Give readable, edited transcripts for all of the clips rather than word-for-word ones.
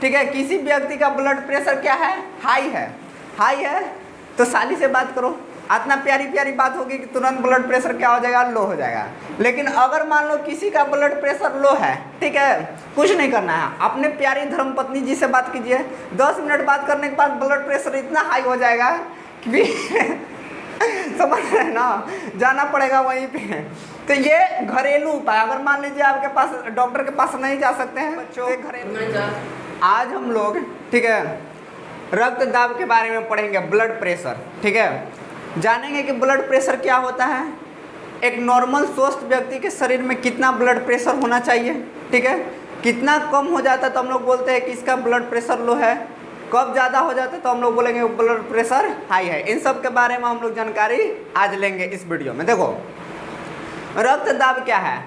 ठीक है, किसी व्यक्ति का ब्लड प्रेशर क्या है, हाई है तो साली से बात करो, इतना प्यारी प्यारी बात होगी कि तुरंत ब्लड प्रेशर क्या हो जाएगा, लो हो जाएगा। लेकिन अगर मान लो किसी का ब्लड प्रेशर लो है, ठीक है, कुछ नहीं करना है, अपने प्यारी धर्मपत्नी जी से बात कीजिए, 10 मिनट बात करने के बाद ब्लड प्रेशर इतना हाई हो जाएगा कि समझ रहे हैं ना, जाना पड़ेगा वहीं पे। तो ये घरेलू उपाय, अगर मान लीजिए आपके पास डॉक्टर के पास नहीं जा सकते हैं बच्चों, घरेलू। आज हम लोग, ठीक है, रक्त दाब के बारे में पढ़ेंगे, ब्लड प्रेशर, ठीक है, जानेंगे कि ब्लड प्रेशर क्या होता है, एक नॉर्मल स्वस्थ व्यक्ति के शरीर में कितना ब्लड प्रेशर होना चाहिए, ठीक है, कितना कम हो जाता है तो हम लोग बोलते हैं कि इसका ब्लड प्रेशर लो है, कब ज़्यादा हो जाता है तो हम लोग बोलेंगे ब्लड प्रेशर हाई है। इन सब के बारे में हम लोग जानकारी आज लेंगे इस वीडियो में। देखो रक्त दाब क्या है,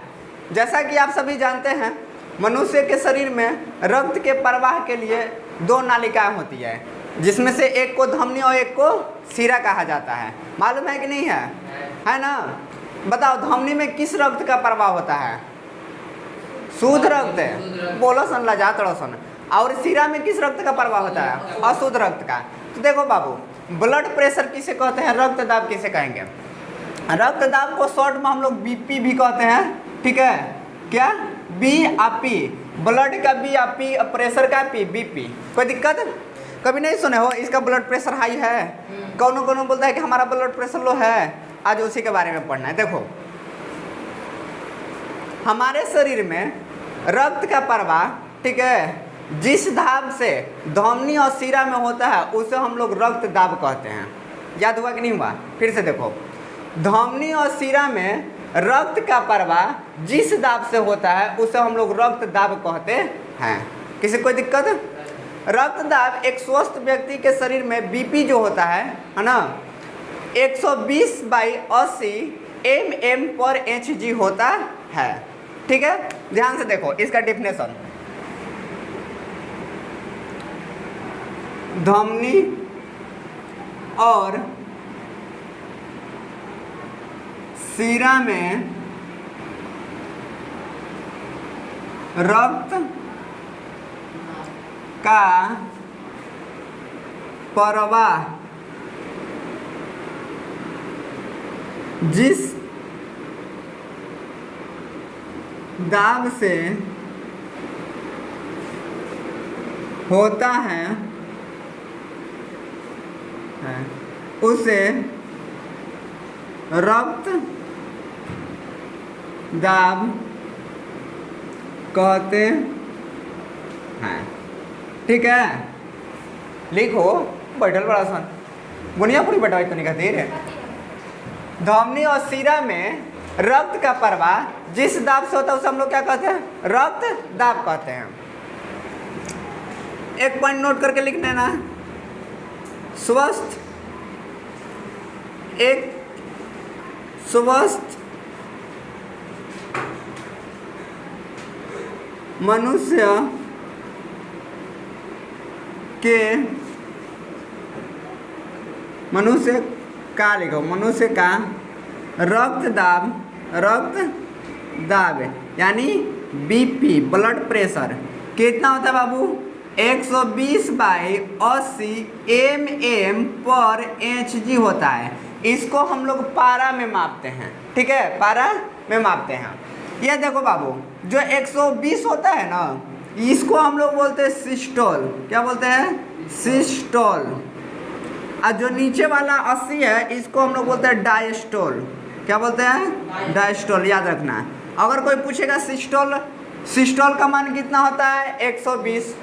जैसा कि आप सभी जानते हैं मनुष्य के शरीर में रक्त के प्रवाह के लिए 2 नालिकाएं होती है, जिसमें से एक को धमनी और एक को शिरा कहा जाता है। मालूम है कि नहीं है ना? बताओ धमनी में किस रक्त का प्रवाह होता है? शुद्ध रक्त है, बोलो सन लजा तड़ो सन। और शिरा में किस रक्त का प्रवाह होता है? अशुद्ध रक्त का। तो देखो बाबू, ब्लड प्रेशर किसे कहते हैं, रक्त दाब किसे कहेंगे? रक्त दाब को शॉर्ट में हम लोग बीपी भी कहते हैं, ठीक है, क्या बी आ पी, ब्लड का बी आ पी, प्रेशर का पी, बीपी। कोई दिक्कत? कभी नहीं सुने हो इसका ब्लड प्रेशर हाई है, कौनो बोलता है कि हमारा ब्लड प्रेशर लो है, आज उसी के बारे में पढ़ना है। देखो हमारे शरीर में रक्त का प्रवाह, ठीक है, जिस दाब से धमनी और शिरा में होता है उसे हम लोग रक्त दाब कहते हैं। याद हुआ कि नहीं हुआ? फिर से देखो, धमनी और शिरा में रक्त का प्रवाह जिस दाब से होता है उसे हम लोग रक्त दाब कहते हैं। किसी कोई दिक्कत? रक्त दाब एक स्वस्थ व्यक्ति के शरीर में बीपी जो होता है ना, 120/80 mm/Hg होता है, ठीक है। ध्यान से देखो इसका डेफिनेशन, धमनी और शिरा में रक्त का प्रवाह जिस दाब से होता है उसे रक्त दाब कहते हैं, ठीक है। लिखो, बैठल बड़ा सन बुनिया पूरी बैठा तो नहीं कहती है। धमनी और शिरा में रक्त का प्रवाह जिस दाब से होता है उसे हम लोग क्या कहते हैं? रक्त दाब कहते हैं। एक पॉइंट नोट करके लिख लेना, स्वस्थ, एक स्वस्थ मनुष्य का लिखो, मनुष्य का रक्त दाब यानी बीपी, ब्लड प्रेशर कितना होता है बाबू? 120/80 mm/Hg होता है। इसको हम लोग पारा में मापते हैं, ठीक है, पारा में मापते हैं। ये देखो बाबू, जो 120 होता है ना, इसको हम लोग बोलते हैं सिस्टोल। क्या बोलते हैं? सिस्टोल। और जो नीचे वाला 80 है इसको हम लोग बोलते हैं डायस्टोल। क्या बोलते हैं? डायस्टोल। याद रखना, अगर कोई पूछेगा सिस्टोल का मान कितना होता है? 120।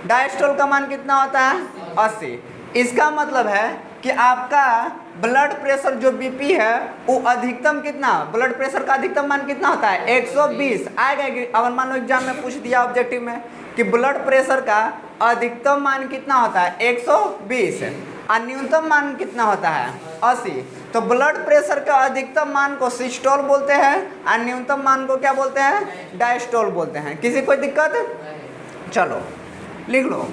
डायस्टोल का मान कितना होता है? 80। इसका मतलब है कि आपका ब्लड प्रेशर जो बीपी है वो अधिकतम कितना, ब्लड प्रेशर का अधिकतम मान कितना होता है? 120 आएगा। अगर मान लो एग्जाम में पूछ दिया ऑब्जेक्टिव में कि ब्लड प्रेशर का अधिकतम मान कितना होता है? 120 और न्यूनतम मान कितना होता है? 80। तो ब्लड प्रेशर का अधिकतम मान को सिस्टोल बोलते हैं और न्यूनतम मान को क्या बोलते हैं? डायस्टोल बोलते हैं। किसी कोई दिक्कत? चलो लिख लो।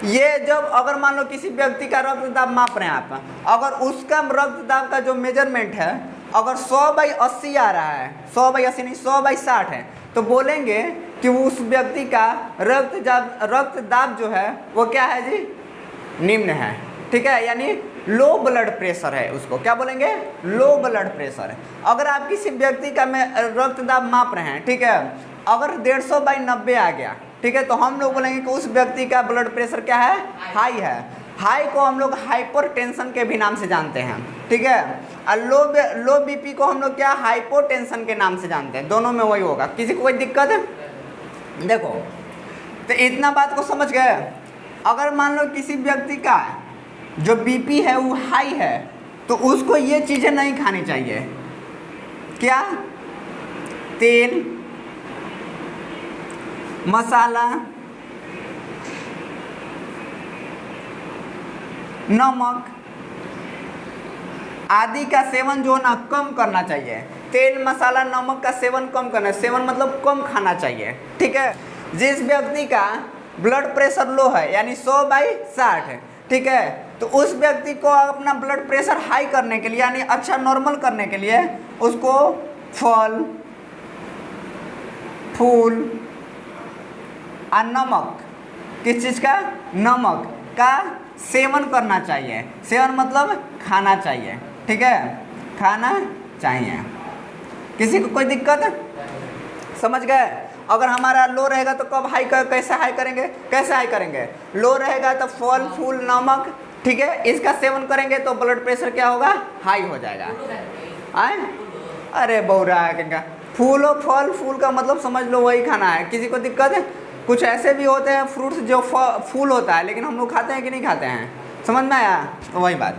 ये जब अगर मान लो किसी व्यक्ति का रक्त दाब माप रहे हैं आप, अगर उसका रक्त दाब का जो मेजरमेंट है अगर 100/80 आ रहा है, 100/80 नहीं 100/60 है, तो बोलेंगे कि उस व्यक्ति का रक्त दाब जो है वो क्या है जी, निम्न है। ठीक है, यानी लो ब्लड प्रेशर है, उसको क्या बोलेंगे, लो ब्लड प्रेशर है। अगर आप किसी व्यक्ति का में रक्त दाब माप रहे हैं, ठीक है, अगर 150/90 आ गया, ठीक है, तो हम लोग बोलेंगे कि उस व्यक्ति का ब्लड प्रेशर क्या है, हाई है। हाई को हम लोग हाइपरटेंशन के भी नाम से जानते हैं। ठीक है, और लो बीपी को हम लोग क्या, हाइपोटेंशन के नाम से जानते हैं। दोनों में वही होगा। किसी को कोई दिक्कत है? देखो, तो इतना बात को समझ गए। अगर मान लो किसी व्यक्ति का जो बीपी है वो हाई है, तो उसको ये चीज़ें नहीं खानी चाहिए। क्या? तेल, मसाला, नमक आदि का सेवन जो ना कम करना चाहिए। तेल, मसाला, नमक का सेवन कम करना, सेवन मतलब कम खाना चाहिए। ठीक है, जिस व्यक्ति का ब्लड प्रेशर लो है, यानी 100/60 है, ठीक है, तो उस व्यक्ति को अपना ब्लड प्रेशर हाई करने के लिए, यानी अच्छा नॉर्मल करने के लिए, उसको फल, फूल और नमक, किस चीज़ का, नमक का सेवन करना चाहिए। सेवन मतलब खाना चाहिए। ठीक है, खाना चाहिए। किसी को कोई दिक्कत है? समझ गए? अगर हमारा लो रहेगा तो कब हाई कैसे हाई करेंगे, कैसे हाई करेंगे? लो रहेगा तो फल, फूल, नमक, ठीक है, इसका सेवन करेंगे तो ब्लड प्रेशर क्या होगा, हाई हो जाएगा। आए? अरे बौरा है क्या? फूल और फल, फूल का मतलब समझ लो वही खाना है। किसी को दिक्कत है? कुछ ऐसे भी होते हैं फ्रूट्स जो फूल होता है, लेकिन हम लोग खाते हैं कि नहीं खाते हैं? समझ में आया? तो वही बात।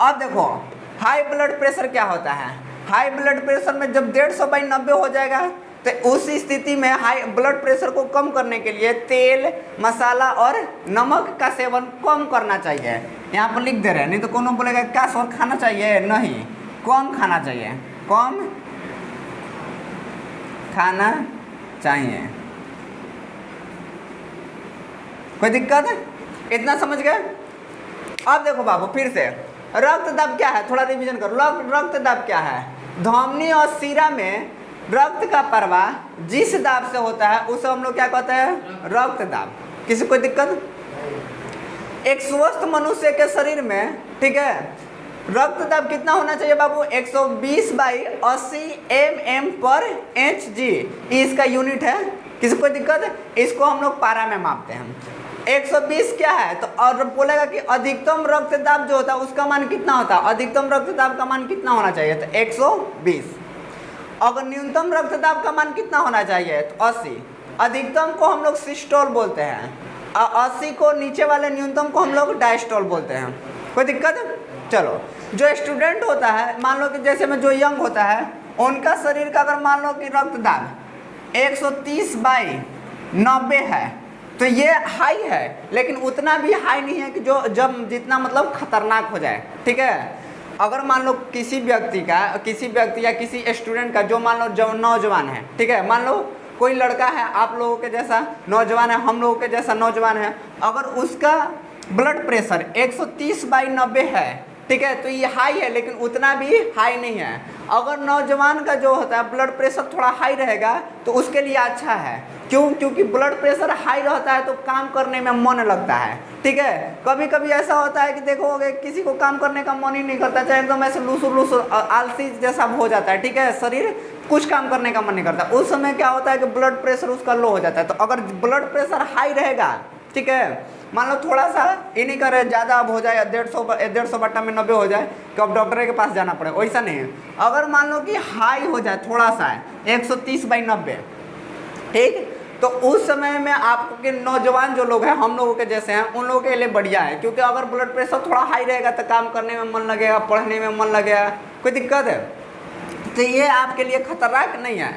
अब देखो, हाई ब्लड प्रेशर क्या होता है? हाई ब्लड प्रेशर में जब 150/90 हो जाएगा, तो उस स्थिति में हाई ब्लड प्रेशर को कम करने के लिए तेल, मसाला और नमक का सेवन कम करना चाहिए। यहाँ पर लिख दे रहे हैं, नहीं तो कौन बोलेगा क्या सर खाना चाहिए? नहीं, कम खाना चाहिए, कम खाना चाहिए। कोई दिक्कत है? इतना समझ गए? अब देखो बाबू, फिर से रक्त दाब क्या है, थोड़ा रिवीजन करो। रक्त दाब क्या है? धमनी और शिरा में रक्त का प्रवाह जिस दाब से होता है उसे हम लोग क्या कहते हैं, रक्त दाब। किसी कोई दिक्कत? एक स्वस्थ मनुष्य के शरीर में, ठीक है, रक्त दाब कितना होना चाहिए बाबू? 120/80 mm/Hg, इसका यूनिट है। किसी कोई दिक्कत है? इसको हम लोग पारा में मापते हैं। 120 क्या है? तो और बोलेगा कि अधिकतम रक्तदाब जो होता है उसका मान कितना होता है? अधिकतम रक्तदाब का मान कितना होना चाहिए? तो 120। अगर न्यूनतम रक्तदाब का मान कितना होना चाहिए? तो 80। अधिकतम को हम लोग सिस्टोल बोलते हैं और 80 को नीचे वाले न्यूनतम को हम लोग डायस्टोल बोलते हैं। कोई दिक्कत है? चलो, जो स्टूडेंट होता है, मान लो कि जैसे में जो यंग होता है, उनका शरीर का अगर मान लो कि रक्तदाब 130/90 है, तो ये हाई है, लेकिन उतना भी हाई नहीं है कि जो जब जितना मतलब खतरनाक हो जाए। ठीक है, अगर मान लो किसी व्यक्ति या किसी स्टूडेंट का जो मान लो जो नौजवान है, ठीक है, मान लो कोई लड़का है आप लोगों के जैसा नौजवान है, हम लोगों के जैसा नौजवान है, अगर उसका ब्लड प्रेशर 130/90 है, ठीक है, तो ये हाई है, लेकिन उतना भी हाई नहीं है। अगर नौजवान का जो होता है ब्लड प्रेशर थोड़ा हाई रहेगा तो उसके लिए अच्छा है। क्यों? क्योंकि ब्लड प्रेशर हाई रहता है तो काम करने में मन लगता है। ठीक है, कभी कभी ऐसा होता है कि देखोगे किसी को काम करने का मन ही नहीं करता, चाहे एकदम ऐसे लूसुर आलसी जैसा हो जाता है। ठीक है, शरीर कुछ काम करने का मन नहीं करता। उस समय क्या होता है कि ब्लड प्रेशर उसका लो हो जाता है। तो अगर ब्लड प्रेशर हाई रहेगा, ठीक है, मान लो थोड़ा सा ये नहीं करे, ज़्यादा अब हो जाए 150/90 हो जाए कि अब डॉक्टर के पास जाना पड़े, वैसा नहीं है। अगर मान लो कि हाई हो जाए थोड़ा सा 130/90, ठीक, तो उस समय में आपके नौजवान जो लोग हैं, हम लोगों के जैसे हैं, उन लोगों के लिए बढ़िया है। क्योंकि अगर ब्लड प्रेशर थोड़ा हाई रहेगा तो काम करने में मन लगेगा, पढ़ने में मन लगेगा। कोई दिक्कत है? तो ये आपके लिए खतरनाक नहीं है।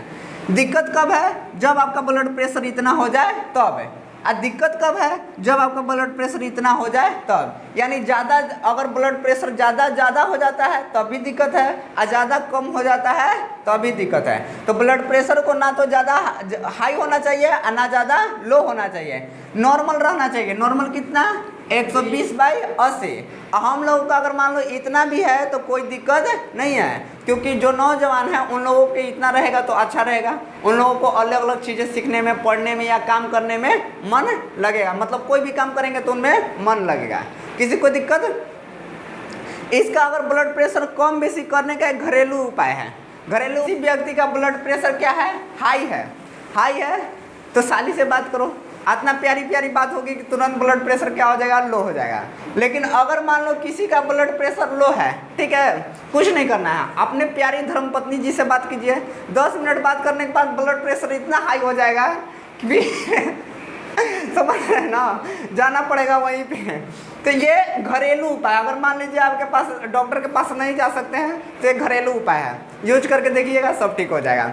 दिक्कत कब है? जब आपका ब्लड प्रेशर इतना हो जाए तब है। और दिक्कत कब है? जब आपका ब्लड प्रेशर इतना हो जाए तब, यानी ज़्यादा, अगर ब्लड प्रेशर ज़्यादा हो जाता है तब भी दिक्कत है, और ज़्यादा कम हो जाता है तब भी दिक्कत है। तो ब्लड प्रेशर को ना तो ज़्यादा हाई होना चाहिए और ना ज़्यादा लो होना चाहिए, नॉर्मल रहना चाहिए। नॉर्मल कितना? 120/80। हम लोगों का अगर मान लो इतना भी है तो कोई दिक्कत नहीं है, क्योंकि जो नौजवान हैं उन लोगों के इतना रहेगा तो अच्छा रहेगा। उन लोगों को अलग अलग चीज़ें सीखने में, पढ़ने में या काम करने में मन लगेगा, मतलब कोई भी काम करेंगे तो उनमें मन लगेगा। किसी को दिक्कत? इसका अगर ब्लड प्रेशर कम बेसी करने का एक घरेलू उपाय है। घरेलू, किसी व्यक्ति का ब्लड प्रेशर क्या है? हाई है। हाई है तो साली से बात करो, इतना प्यारी प्यारी बात होगी कि तुरंत ब्लड प्रेशर क्या हो जाएगा? लो हो जाएगा। लेकिन अगर मान लो किसी का ब्लड प्रेशर लो है, ठीक है, कुछ नहीं करना है, अपने प्यारी धर्मपत्नी जी से बात कीजिए, 10 मिनट बात करने के बाद ब्लड प्रेशर इतना हाई हो जाएगा कि समझ रहे हैं ना, जाना पड़ेगा वहीं पे। तो ये घरेलू उपाय, अगर मान लीजिए आपके पास डॉक्टर के पास नहीं जा सकते हैं तो ये घरेलू उपाय है, यूज करके देखिएगा, सब ठीक हो जाएगा।